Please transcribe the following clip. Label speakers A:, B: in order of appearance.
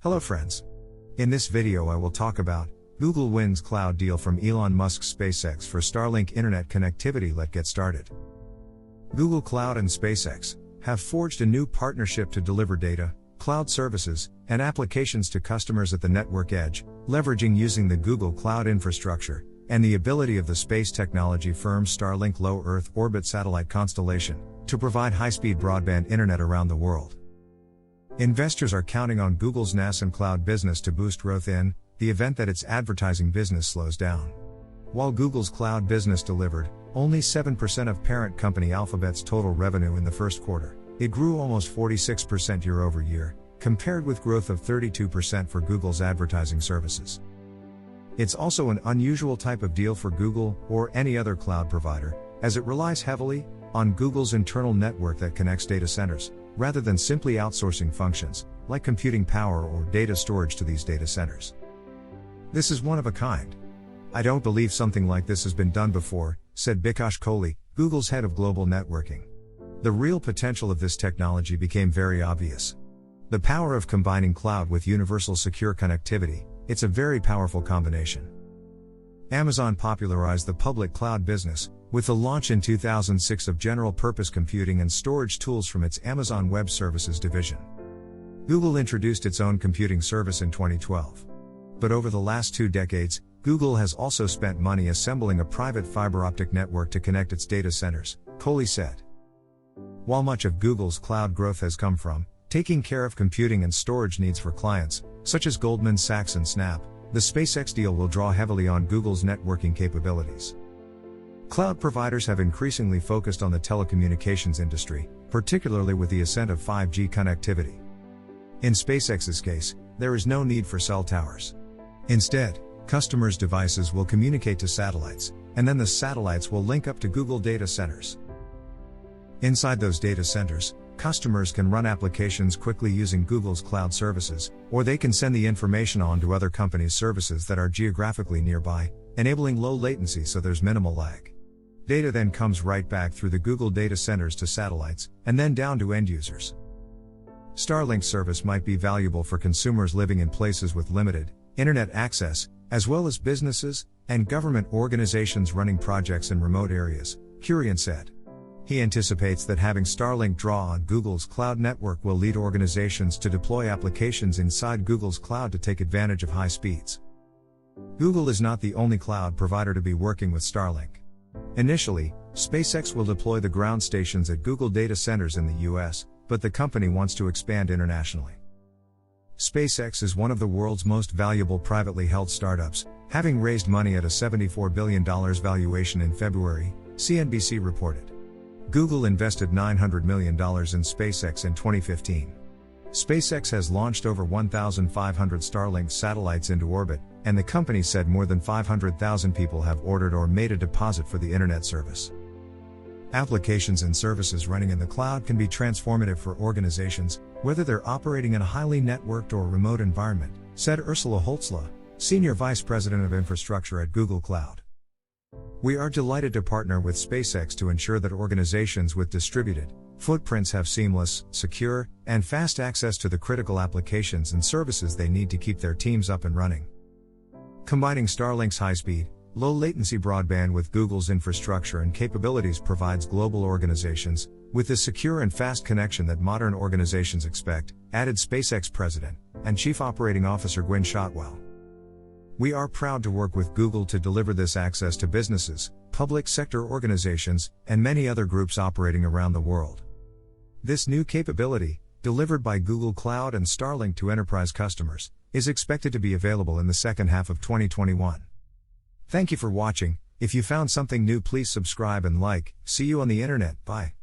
A: Hello friends. In this video I will talk about Google wins cloud deal from Elon Musk's SpaceX for Starlink internet connectivity. Let's get started. Google Cloud and SpaceX have forged a new partnership to deliver data, cloud services, and applications to customers at the network edge, leveraging using the Google Cloud infrastructure and the ability of the space technology firm Starlink low Earth orbit satellite constellation to provide high-speed broadband internet around the world. Investors are counting on Google's NAS and cloud business to boost growth in the event that its advertising business slows down. While Google's cloud business delivered only 7% of parent company Alphabet's total revenue in the first quarter, it grew almost 46% year over year, compared with growth of 32% for Google's advertising services. It's also an unusual type of deal for Google or any other cloud provider, as it relies heavily on Google's internal network that connects data centers, rather than simply outsourcing functions, like computing power or data storage to these data centers. This is one of a kind. I don't believe something like this has been done before, said Bikash Kohli, Google's head of global networking. The real potential of this technology became very obvious. The power of combining cloud with universal secure connectivity, it's a very powerful combination. Amazon popularized the public cloud business with the launch in 2006 of general-purpose computing and storage tools from its Amazon Web Services division. Google introduced its own computing service in 2012. But over the last 2 decades, Google has also spent money assembling a private fiber-optic network to connect its data centers, Kohli said. While much of Google's cloud growth has come from taking care of computing and storage needs for clients, such as Goldman Sachs and Snap, the SpaceX deal will draw heavily on Google's networking capabilities. Cloud providers have increasingly focused on the telecommunications industry, particularly with the ascent of 5G connectivity. In SpaceX's case, there is no need for cell towers. Instead, customers' devices will communicate to satellites, and then the satellites will link up to Google data centers. Inside those data centers, customers can run applications quickly using Google's cloud services, or they can send the information on to other companies' services that are geographically nearby, enabling low latency so there's minimal lag. Data then comes right back through the Google data centers to satellites, and then down to end users. Starlink service might be valuable for consumers living in places with limited internet access, as well as businesses and government organizations running projects in remote areas, Kurian said. He anticipates that having Starlink draw on Google's cloud network will lead organizations to deploy applications inside Google's cloud to take advantage of high speeds. Google is not the only cloud provider to be working with Starlink. Initially, SpaceX will deploy the ground stations at Google data centers in the US, but the company wants to expand internationally. SpaceX is one of the world's most valuable privately held startups, having raised money at a $74 billion valuation in February, CNBC reported. Google invested $900 million in SpaceX in 2015. SpaceX has launched over 1,500 Starlink satellites into orbit, and the company said more than 500,000 people have ordered or made a deposit for the internet service. Applications and services running in the cloud can be transformative for organizations, whether they're operating in a highly networked or remote environment, said Ursula Holzla, Senior Vice President of Infrastructure at Google Cloud. We are delighted to partner with SpaceX to ensure that organizations with distributed footprints have seamless, secure, and fast access to the critical applications and services they need to keep their teams up and running. Combining Starlink's high-speed, low-latency broadband with Google's infrastructure and capabilities provides global organizations with the secure and fast connection that modern organizations expect, added SpaceX President and Chief Operating Officer Gwynne Shotwell. We are proud to work with Google to deliver this access to businesses, public sector organizations, and many other groups operating around the world. This new capability, delivered by Google Cloud and Starlink to enterprise customers, is expected to be available in the second half of 2021. Thank you for watching. If you found something new, please subscribe and like. See you on the internet. Bye.